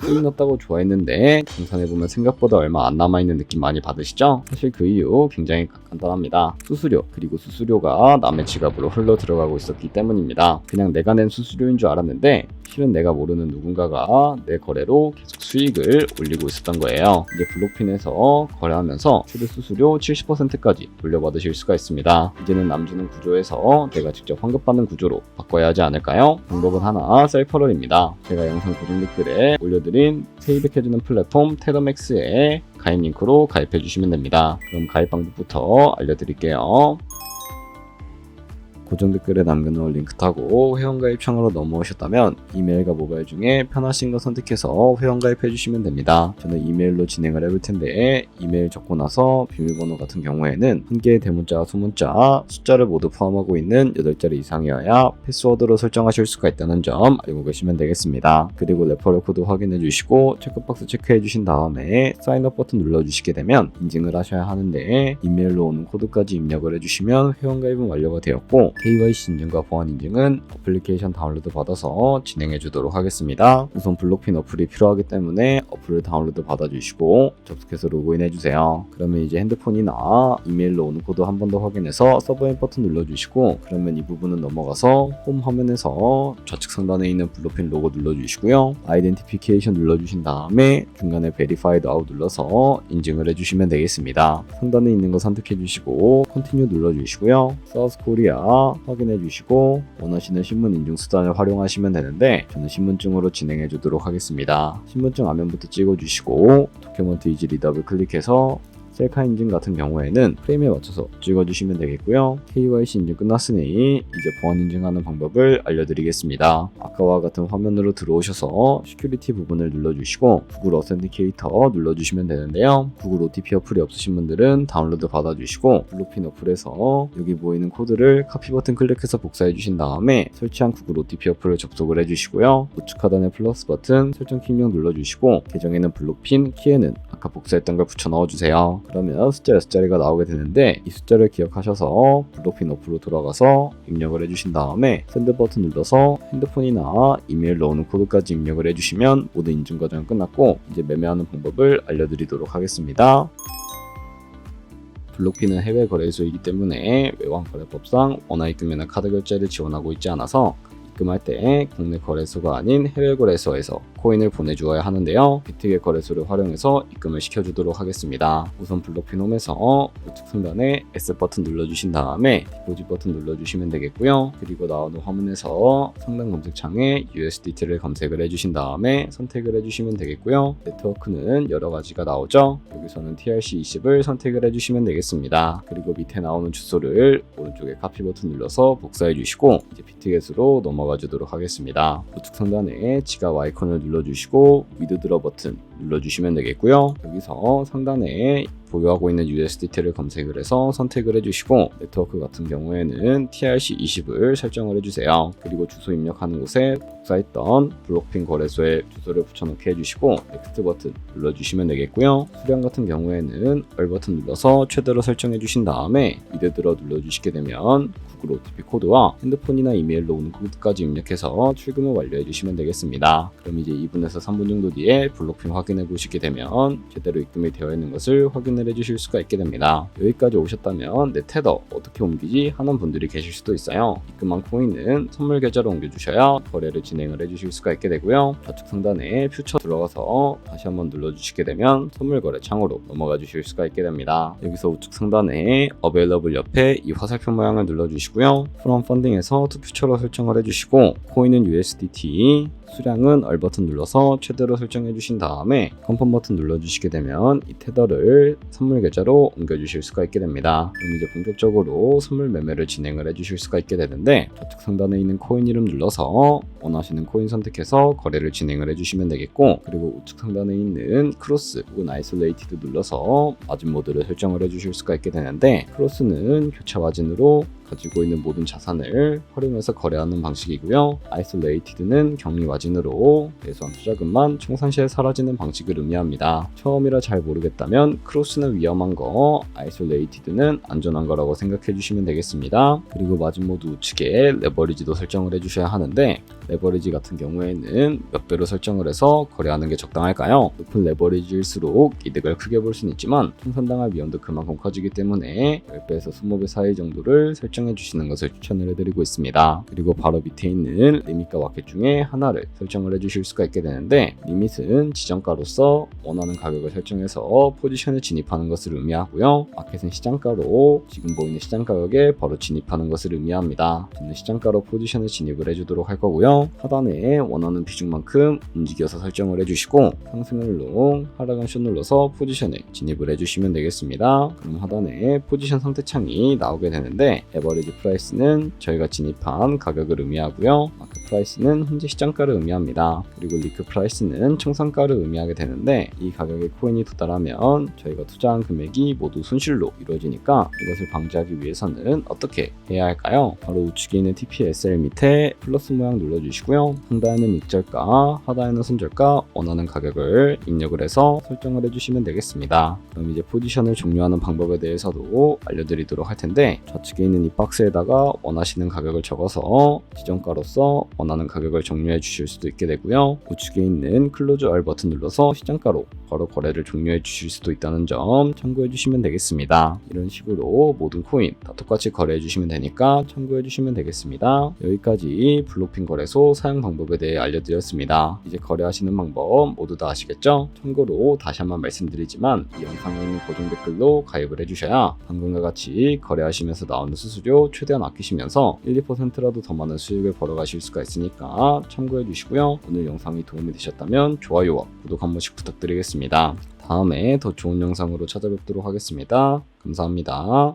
코인 넣었다고 좋아했는데 정산해보면 생각보다 얼마 안 남아있는 느낌 많이 받으시죠? 사실 그 이유 굉장히 간단합니다. 수수료, 그리고 수수료가 남의 지갑으로 흘러 들어가고 있었기 때문입니다. 그냥 내가 낸 수수료인 줄 알았는데 실은 내가 모르는 누군가가 내 거래로 계속 수익을 올리고 있었던 거예요. 이제 블록핀에서 거래하면서 최대 수수료 70%까지 돌려받으실 수가 있습니다. 이제는 남주는 구조에서 내가 직접 환급받는 구조로 바꿔야 하지 않을까요? 방법은 하나, 셀퍼럴입니다. 제가 영상 고정 댓글에 올려드린 페이백해주는 플랫폼 테더맥스에 가입 링크로 가입해주시면 됩니다. 그럼 가입 방법부터 알려드릴게요. 고정 댓글에 남겨놓은 링크 타고 회원가입 창으로 넘어오셨다면 이메일과 모바일 중에 편하신 거 선택해서 회원가입 해주시면 됩니다. 저는 이메일로 진행을 해볼 텐데 이메일 적고 나서 비밀번호 같은 경우에는 한 개의 대문자와 소문자, 숫자를 모두 포함하고 있는 8자리 이상이어야 패스워드로 설정하실 수가 있다는 점 알고 계시면 되겠습니다. 그리고 레퍼럴 코드 확인해 주시고 체크박스 체크해 주신 다음에 사인업 버튼 눌러주시게 되면 인증을 하셔야 하는데 이메일로 오는 코드까지 입력을 해주시면 회원가입은 완료가 되었고 KYC 인증과 보안 인증은 어플리케이션 다운로드 받아서 진행해 주도록 하겠습니다. 우선 블록핀 어플이 필요하기 때문에 어플을 다운로드 받아주시고 접속해서 로그인 해주세요. 그러면 이제 핸드폰이나 이메일로 오는 코드 한 번 더 확인해서 서브인 버튼 눌러주시고 그러면 이 부분은 넘어가서 홈 화면에서 좌측 상단에 있는 블록핀 로고 눌러주시고요. 아이덴티피케이션 눌러주신 다음에 중간에 베리파이드 아웃 눌러서 인증을 해주시면 되겠습니다. 상단에 있는 거 선택해 주시고 컨티뉴 눌러주시고요. 사우스 코리아 확인해 주시고 원하시는 신분 인증 수단을 활용하시면 되는데 저는 신분증으로 진행해 주도록 하겠습니다. 신분증 화면부터 찍어 주시고 도큐먼트 이지 리더블 클릭해서 셀카 인증 같은 경우에는 프레임에 맞춰서 찍어주시면 되겠고요. KYC 인증 끝났으니 이제 보안 인증하는 방법을 알려드리겠습니다. 아까와 같은 화면으로 들어오셔서 시큐리티 부분을 눌러주시고 구글 어센티케이터 눌러주시면 되는데요. 구글 OTP 어플이 없으신 분들은 다운로드 받아주시고 블록핀 어플에서 여기 보이는 코드를 카피 버튼 클릭해서 복사해 주신 다음에 설치한 구글 OTP 어플을 접속을 해주시고요. 우측 하단의 플러스 버튼 설정 키 입력 눌러주시고 계정에는 블록핀, 키에는 아까 복사했던 걸 붙여 넣어주세요. 그러면 숫자 6자리가 나오게 되는데 이 숫자를 기억하셔서 블록핀 어플로 돌아가서 입력을 해주신 다음에 샌드 버튼 눌러서 핸드폰이나 이메일로 오는 코드까지 입력을 해주시면 모든 인증 과정은 끝났고 이제 매매하는 방법을 알려드리도록 하겠습니다. 블록핀은 해외 거래소이기 때문에 외환거래법상 원화 입금이나 카드 결제를 지원하고 있지 않아서 입금할 때 국내 거래소가 아닌 해외 거래소에서 코인을 보내주어야 하는데요. 비트겟 거래소를 활용해서 입금을 시켜주도록 하겠습니다. 우선 블록핀 홈에서 우측 상단에 S 버튼 눌러주신 다음에 디포짓 버튼 눌러주시면 되겠고요. 그리고 나오는 화면에서 상단 검색창에 USDT를 검색을 해주신 다음에 선택을 해주시면 되겠고요. 네트워크는 여러 가지가 나오죠. 여기서는 TRC20을 선택을 해주시면 되겠습니다. 그리고 밑에 나오는 주소를 오른쪽에 카피 버튼 눌러서 복사해 주시고 이제 비트겟으로 넘어가 주도록 하겠습니다. 우측 상단에 지갑 아이콘을 눌러주시고 위드드러 버튼 눌러주시면 되겠고요. 여기서 상단에 보유하고 있는 USDT를 검색을 해서 선택을 해주시고 네트워크 같은 경우에는 TRC20을 설정을 해주세요. 그리고 주소 입력하는 곳에 복사했던 블록핀 거래소에 주소를 붙여넣기 해주시고 넥스트 버튼 눌러주시면 되겠고요. 수량 같은 경우에는 얼 버튼 눌러서 최대로 설정해 주신 다음에 위드드러 눌러주시게 되면 구글 OTP 코드와 핸드폰이나 이메일로 오는 코드까지 입력해서 출금을 완료해 주시면 되겠습니다. 그럼 이제 2분에서 3분 정도 뒤에 블록핀 확인해 보시게 되면 제대로 입금이 되어 있는 것을 확인을 해주실 수가 있게 됩니다. 여기까지 오셨다면 내 테더 어떻게 옮기지 하는 분들이 계실 수도 있어요. 입금한 코인은 선물 계좌로 옮겨주셔야 거래를 진행을 해주실 수가 있게 되고요. 좌측 상단에 퓨처 들어가서 다시 한번 눌러주시게 되면 선물 거래 창으로 넘어가 주실 수가 있게 됩니다. 여기서 우측 상단에 Available 옆에 이 화살표 모양을 눌러주시고요. From Funding에서 To Future로 설정을 해주시고 코인은 USDT, 수량은 얼 버튼 눌러서 최대로 설정해 주신 다음에 컨펌 버튼 눌러주시게 되면 이 테더를 선물 계좌로 옮겨주실 수가 있게 됩니다. 그럼 이제 본격적으로 선물 매매를 진행을 해주실 수가 있게 되는데 좌측 상단에 있는 코인 이름 눌러서 원하시는 코인 선택해서 거래를 진행을 해주시면 되겠고 그리고 우측 상단에 있는 크로스 혹은 아이솔레이티드 눌러서 마진 모드를 설정을 해주실 수가 있게 되는데 크로스는 교차 마진으로 가지고 있는 모든 자산을 활용해서 거래하는 방식이고요. 아이솔레이티드는 격리 마진으로 배수한 투자금만 청산시에 사라지는 방식을 의미합니다. 처음이라 잘 모르겠다면 크로스는 위험한 거, 아이솔레이티드는 안전한 거라고 생각해 주시면 되겠습니다. 그리고 마진 모드 우측에 레버리지도 설정을 해주셔야 하는데 레버리지 같은 경우에는 몇 배로 설정을 해서 거래하는 게 적당할까요? 높은 레버리지일수록 이득을 크게 볼 수는 있지만 청산당할 위험도 그만큼 커지기 때문에 10배에서 20배 사이 정도를 설정해 주시는 것을 추천을 해드리고 있습니다. 그리고 바로 밑에 있는 리밋과 마켓 중에 하나를 설정을 해주실 수가 있게 되는데 리밋은 지정가로서 원하는 가격을 설정해서 포지션에 진입하는 것을 의미하고요. 마켓은 시장가로 지금 보이는 시장 가격에 바로 진입하는 것을 의미합니다. 저는 시장가로 포지션에 진입을 해주도록 할 거고요. 하단에 원하는 비중만큼 움직여서 설정을 해주시고 상승을 롱, 하락은 숏 눌러서 포지션에 진입을 해주시면 되겠습니다. 그럼 하단에 포지션 상태창이 나오게 되는데 에버리지 프라이스는 저희가 진입한 가격을 의미하고요. 마켓 프라이스는 현재 시장가를 의미합니다. 그리고 리크 프라이스는 청산가를 의미하게 되는데 이 가격에 코인이 도달하면 저희가 투자한 금액이 모두 손실로 이루어지니까 이것을 방지하기 위해서는 어떻게 해야 할까요? 바로 우측에 있는 TPSL 밑에 플러스 모양 눌러주시고요. 상단에는 익절가, 하단에는 손절가 원하는 가격을 입력을 해서 설정을 해주시면 되겠습니다. 그럼 이제 포지션을 종료하는 방법에 대해서도 알려드리도록 할 텐데 좌측에 있는 이 박스에다가 원하시는 가격을 적어서 지정가로서 원하는 가격을 종료해 주실 수도 있게 되고요. 우측에 있는 클로즈 알 버튼 눌러서 시장가로 바로 거래를 종료해 주실 수도 있다는 점 참고해 주시면 되겠습니다. 이런 식으로 모든 코인 다 똑같이 거래해 주시면 되니까 참고해 주시면 되겠습니다. 여기까지 블록핀 거래소 사용 방법에 대해 알려드렸습니다. 이제 거래하시는 방법 모두 다 아시겠죠? 참고로 다시 한번 말씀드리지만 이 영상에 있는 고정 댓글로 가입을 해주셔야 방금과 같이 거래하시면서 나오는 수수료 최대한 아끼시면서 1, 2%라도 더 많은 수익을 벌어가실 수가 있으니까 참고해 주시고요. 오늘 영상이 도움이 되셨다면 좋아요와 구독 한 번씩 부탁드리겠습니다. 다음에 더 좋은 영상으로 찾아뵙도록 하겠습니다. 감사합니다.